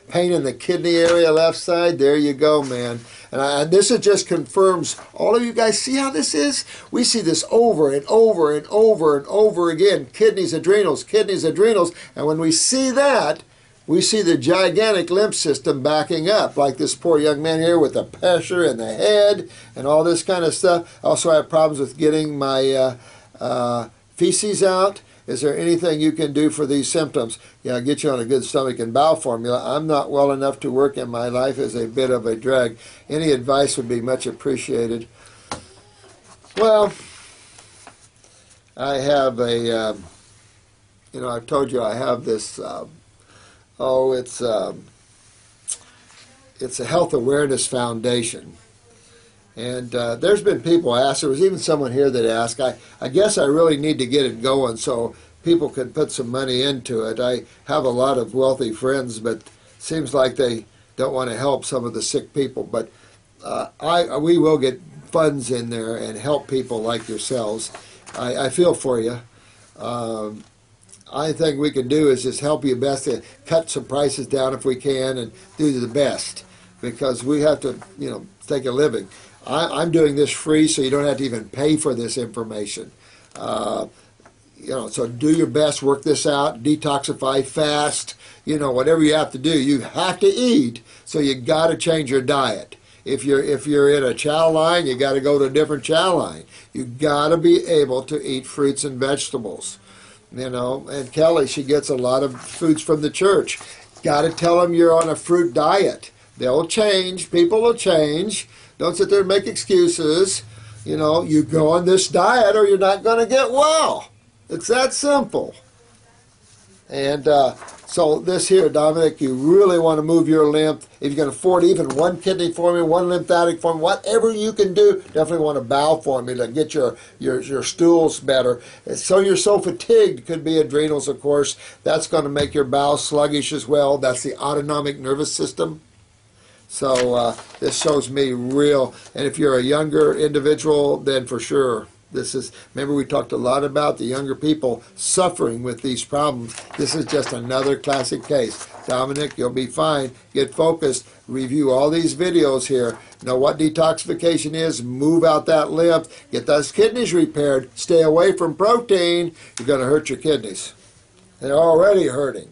Pain in the kidney area, left side. There you go, man. And this just confirms, all of you guys see how this is? We see this over and over and over and over again. Kidneys, adrenals, kidneys, adrenals. And when we see that, we see the gigantic lymph system backing up, like this poor young man here with the pressure in the head and all this kind of stuff. Also, I have problems with getting my feces out. Is there anything you can do for these symptoms? Yeah, get you on a good stomach and bowel formula. I'm not well enough to work, and my life is a bit of a drag. Any advice would be much appreciated. Well, I have a, I've told you I have this, it's a Health Awareness Foundation. And there's been people ask, there was even someone here that asked, I guess I really need to get it going so people can put some money into it. I have a lot of wealthy friends, but it seems like they don't want to help some of the sick people. But we will get funds in there and help people like yourselves. I feel for you. I think we can do is just help you best to cut some prices down if we can and do the best, because we have to, take a living. I'm doing this free, so you don't have to even pay for this information. So do your best, work this out, detoxify, fast, whatever you have to do. You have to eat, so you got to change your diet. If you're in a chow line, you got to go to a different chow line. You got to be able to eat fruits and vegetables. And Kelly, she gets a lot of foods from the church. Got to tell them you're on a fruit diet. They'll change. People will change. Don't sit there and make excuses. You go on this diet or you're not going to get well. It's that simple. And so this here, Dominic, you really want to move your lymph. If you can afford even one kidney formula, one lymphatic formula, whatever you can do, definitely want a bowel formula to get your stools better. And so you're so fatigued, could be adrenals, of course. That's going to make your bowel sluggish as well. That's the autonomic nervous system. So this shows me real. And if you're a younger individual, then for sure. Remember we talked a lot about the younger people suffering with these problems. This is just another classic case. Dominic, you'll be fine. Get focused. Review all these videos here. Know what detoxification is. Move out that lymph. Get those kidneys repaired. Stay away from protein. You're going to hurt your kidneys. They're already hurting.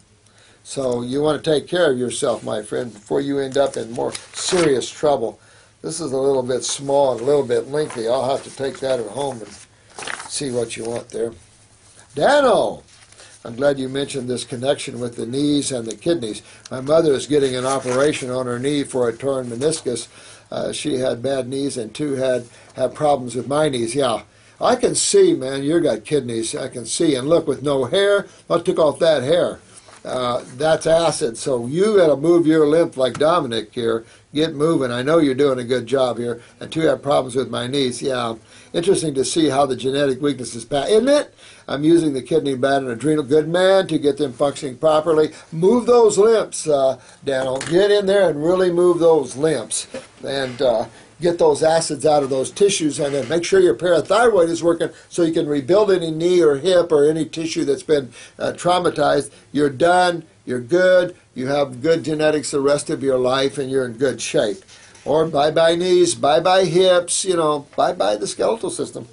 So you want to take care of yourself, my friend, before you end up in more serious trouble. This is a little bit small and a little bit lengthy. I'll have to take that at home and see what you want there. Dano, I'm glad you mentioned this connection with the knees and the kidneys. My mother is getting an operation on her knee for a torn meniscus. She had bad knees, and two had problems with my knees. Yeah, I can see, man, you got kidneys. I can see. And look, with no hair, I took off that hair. That's acid. So you got to move your lymph like Dominic here. Get moving. I know you're doing a good job here. And two have problems with my knees. Yeah, interesting to see how the genetic weakness is back, isn't it? I'm using the kidney, bladder, and adrenal, good man, to get them functioning properly. Move those lymphs, Daniel. Get in there and really move those lymphs. And get those acids out of those tissues, and then make sure your parathyroid is working so you can rebuild any knee or hip or any tissue that's been traumatized. You're done. You're good. You have good genetics the rest of your life, and you're in good shape. Or bye-bye knees, bye-bye hips, bye-bye the skeletal system.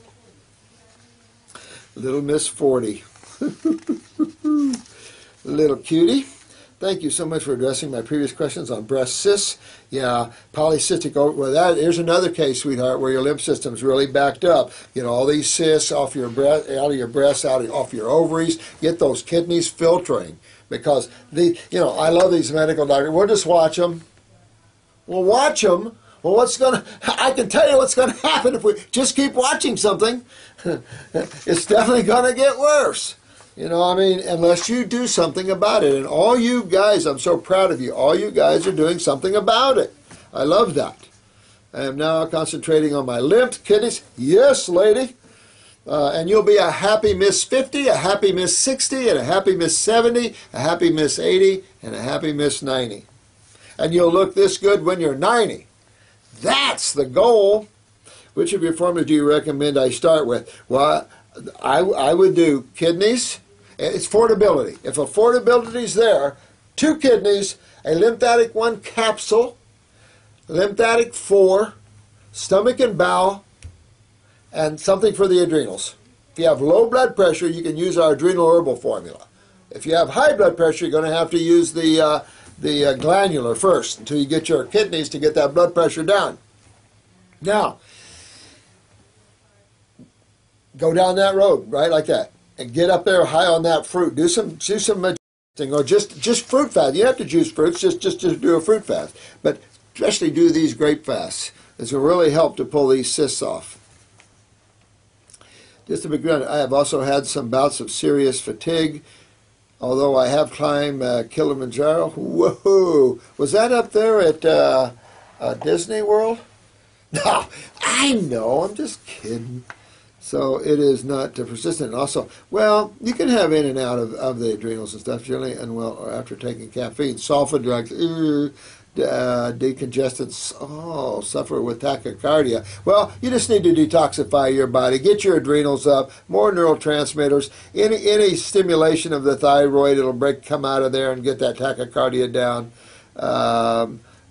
Little Miss 40. Little cutie. Thank you so much for addressing my previous questions on breast cysts. Yeah, polycystic. Here's another case, sweetheart, where your lymph system's really backed up. Get all these cysts off your breast, out of your breasts, off your ovaries. Get those kidneys filtering, because I love these medical doctors. We'll just watch them. We'll watch them. Well, I can tell you what's going to happen if we just keep watching something. It's definitely going to get worse. Unless you do something about it. And all you guys, I'm so proud of you. All you guys are doing something about it. I love that. I am now concentrating on my lymph, kidneys. Yes, lady. And you'll be a happy Miss 50, a happy Miss 60, and a happy Miss 70, a happy Miss 80, and a happy Miss 90. And you'll look this good when you're 90. That's the goal. Which of your formulas do you recommend I start with? Well, I would do kidneys. It's affordability. If affordability is there, 2 kidneys, a lymphatic 1 capsule, lymphatic 4, stomach and bowel, and something for the adrenals. If you have low blood pressure, you can use our adrenal herbal formula. If you have high blood pressure, you're going to have to use the glandular first until you get your kidneys to get that blood pressure down. Now, go down that road, right, like that, and get up there high on that fruit. Do some or just fruit fast. You have to juice fruits, just do a fruit fast. But especially do these grape fasts. This will really help to pull these cysts off. Just to begin, I have also had some bouts of serious fatigue, although I have climbed Kilimanjaro. Whoa! Was that up there at Disney World? No, I know. I'm just kidding. So it is not persistent. Also, well, you can have in and out of the adrenals and stuff, generally unwell after taking caffeine. Sulfa drugs, decongestants, suffer with tachycardia. Well, you just need to detoxify your body. Get your adrenals up, more neurotransmitters. Any stimulation of the thyroid, it'll come out of there and get that tachycardia down.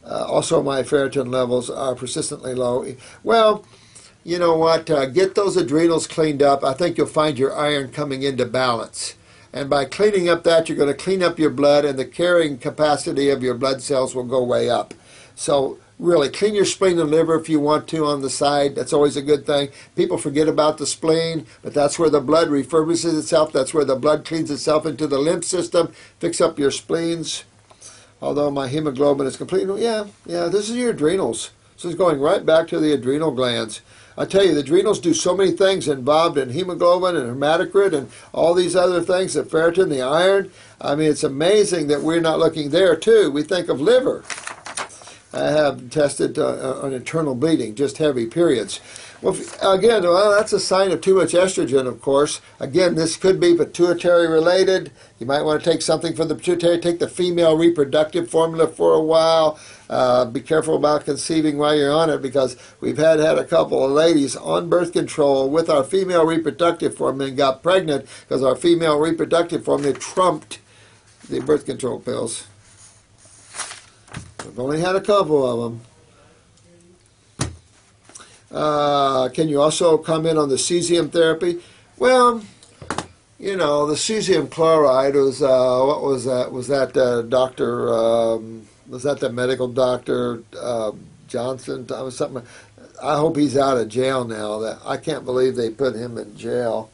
Also, my ferritin levels are persistently low. Well, you know what? Get those adrenals cleaned up. I think you'll find your iron coming into balance. And by cleaning up that, you're going to clean up your blood, and the carrying capacity of your blood cells will go way up. So really, clean your spleen and liver if you want to on the side. That's always a good thing. People forget about the spleen, but that's where the blood refurbishes itself. That's where the blood cleans itself into the lymph system. Fix up your spleens. Although my hemoglobin is completely, yeah, this is your adrenals. This is going right back to the adrenal glands. I tell you, the adrenals do so many things involved in hemoglobin and hematocrit and all these other things, the ferritin, the iron. I mean, it's amazing that we're not looking there, too. We think of liver. I have tested on internal bleeding, just heavy periods. Well, again, that's a sign of too much estrogen, of course. Again, this could be pituitary related. You might want to take something from the pituitary. Take the female reproductive formula for a while. Be careful about conceiving while you're on it, because we've had a couple of ladies on birth control with our female reproductive formula and got pregnant because our female reproductive formula trumped the birth control pills. We've only had a couple of them. Can you also comment on the cesium therapy? Well, you know, the cesium chloride was, what was that? Was that Dr. Was that the medical doctor, Johnson? Something. I hope he's out of jail now. I can't believe they put him in jail.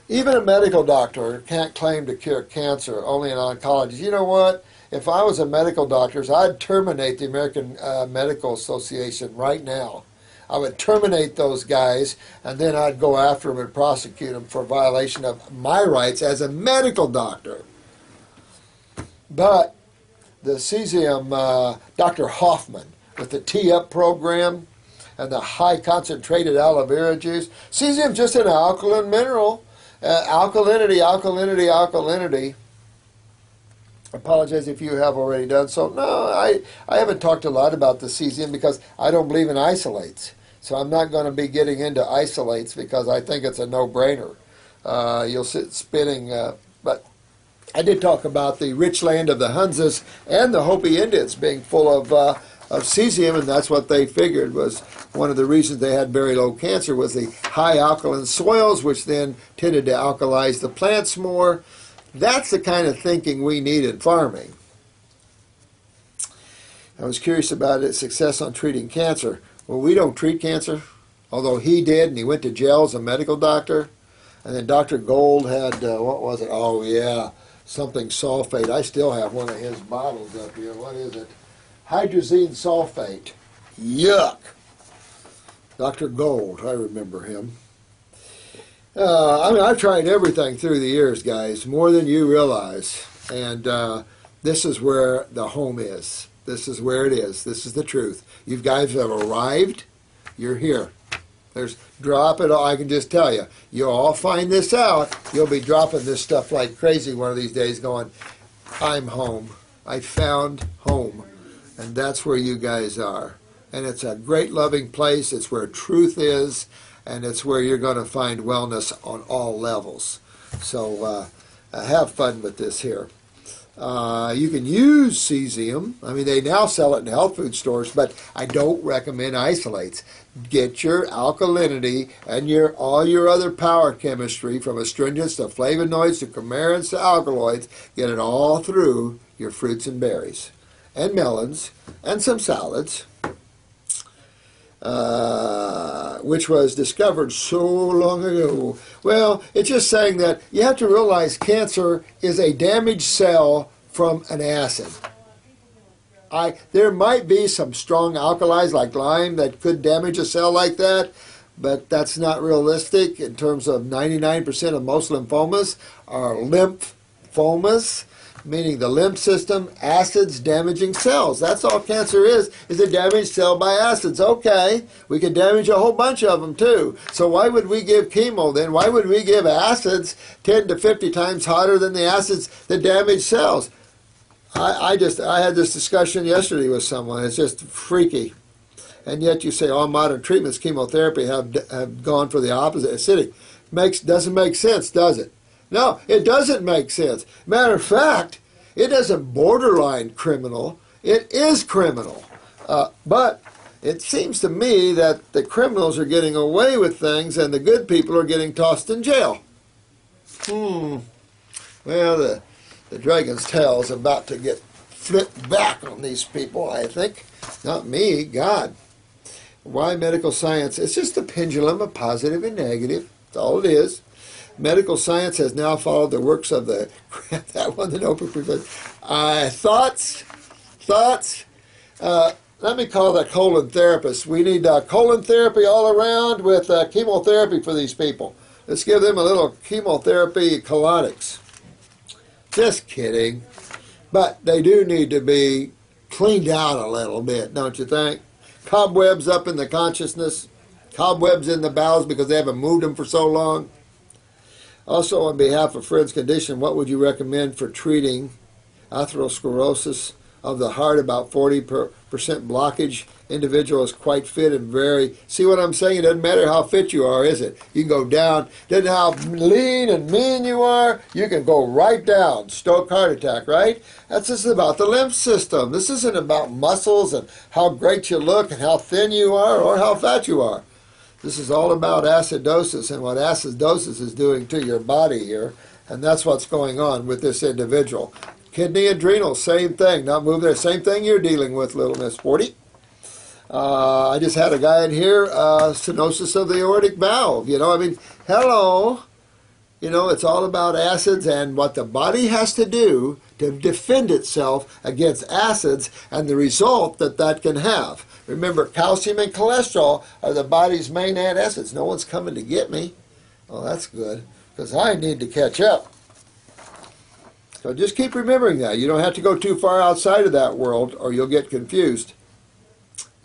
Even a medical doctor can't claim to cure cancer, only an oncologist. You know what? If I was a medical doctor, I'd terminate the American Medical Association right now. I would terminate those guys, and then I'd go after them and prosecute them for violation of my rights as a medical doctor. But the cesium, Dr. Hoffman, with the T-Up program and the high concentrated aloe vera juice. Cesium is just an alkaline mineral. Alkalinity. I apologize if you have already done so. No, I haven't talked a lot about the cesium because I don't believe in isolates. So I'm not going to be getting into isolates because I think it's a no-brainer. You'll sit spinning, but I did talk about the rich land of the Hunzas and the Hopi Indians being full of cesium, and that's what they figured was one of the reasons they had very low cancer was the high alkaline soils, which then tended to alkalize the plants more. That's the kind of thinking we need in farming. I was curious about its success on treating cancer. Well, we don't treat cancer, although he did, and he went to jail as a medical doctor. And then Dr. Gold had, what was it? Oh, yeah, something sulfate. I still have one of his bottles up here. What is it? Hydrazine sulfate. Yuck. Dr. Gold, I remember him. I mean, I've tried everything through the years, guys, more than you realize. And this is where the home is. This is where it is. This is the truth. You guys have arrived. You're here. Drop it all. I can just tell you. You'll all find this out. You'll be dropping this stuff like crazy one of these days going, I'm home. I found home. And that's where you guys are. And it's a great loving place. It's where truth is. And it's where you're going to find wellness on all levels. So have fun with this here. You can use cesium. I mean, they now sell it in health food stores, but I don't recommend isolates. Get your alkalinity and all your other power chemistry, from astringents to flavonoids to coumarins to alkaloids. Get it all through your fruits and berries and melons and some salads, which was discovered so long ago. Well, it's just saying that you have to realize cancer is a damaged cell from an acid. There might be some strong alkalis like lime that could damage a cell like that, but that's not realistic. In terms of 99% of most lymphomas are lymphomas, meaning the lymph system, acids damaging cells. That's all cancer is a damaged cell by acids. Okay, we can damage a whole bunch of them too. So why would we give chemo then? Why would we give acids 10 to 50 times hotter than the acids that damage cells? I had this discussion yesterday with someone. It's just freaky. And yet you say all modern treatments, chemotherapy, have gone for the opposite, acidic. Doesn't make sense, does it? No, it doesn't make sense. Matter of fact, it isn't borderline criminal. It is criminal. But it seems to me that the criminals are getting away with things and the good people are getting tossed in jail. Well, the dragon's tail is about to get flipped back on these people, I think. Not me, God. Why medical science? It's just a pendulum of positive and negative. That's all it is. Medical science has now followed the works of the that one, the Nobel Prize. Thoughts. Let me call that colon therapist. We need colon therapy all around with chemotherapy for these people. Let's give them a little chemotherapy colonics. Just kidding. But they do need to be cleaned out a little bit, don't you think? Cobwebs up in the consciousness, cobwebs in the bowels because they haven't moved them for so long. Also, on behalf of Fred's condition, what would you recommend for treating atherosclerosis of the heart? About 40% blockage. Individual is quite fit and very... See what I'm saying? It doesn't matter how fit you are, is it? You can go down. Doesn't matter how lean and mean you are. You can go right down. Stroke, heart attack, right? That's just about the lymph system. This isn't about muscles and how great you look and how thin you are or how fat you are. This is all about acidosis and what acidosis is doing to your body here. And that's what's going on with this individual. Kidney, adrenal, same thing. Not moving there. Same thing you're dealing with, little Miss 40. I just had a guy in here, stenosis of the aortic valve. Hello. It's all about acids and what the body has to do to defend itself against acids and the result that can have. Remember, calcium and cholesterol are the body's main antacids. No one's coming to get me. Well, that's good, because I need to catch up. So just keep remembering that. You don't have to go too far outside of that world or you'll get confused.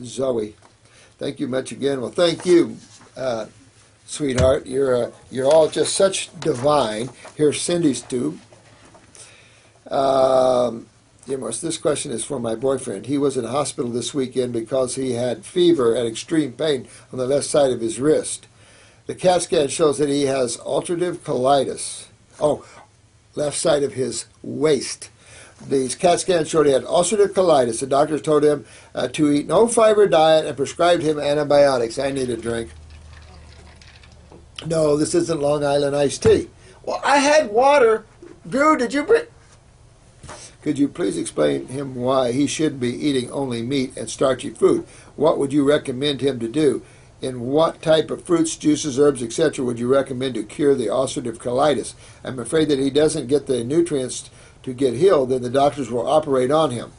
Zoe, thank you much again. Well, thank you, sweetheart. You're all just such divine. Here's Cindy's tube. Dear Morse, this question is for my boyfriend. He was in hospital this weekend because he had fever and extreme pain on the left side of his wrist. The CAT scan shows that he has ulcerative colitis. Left side of his waist. These CAT scans showed he had ulcerative colitis. The doctors told him to eat no fiber diet and prescribed him antibiotics. I need a drink. No, this isn't Long Island iced tea. Well, I had water. Drew, did you bring... Could you please explain him why he should be eating only meat and starchy food? What would you recommend him to do? In what type of fruits, juices, herbs, etc. would you recommend to cure the ulcerative colitis? I'm afraid that he doesn't get the nutrients to get healed, then the doctors will operate on him.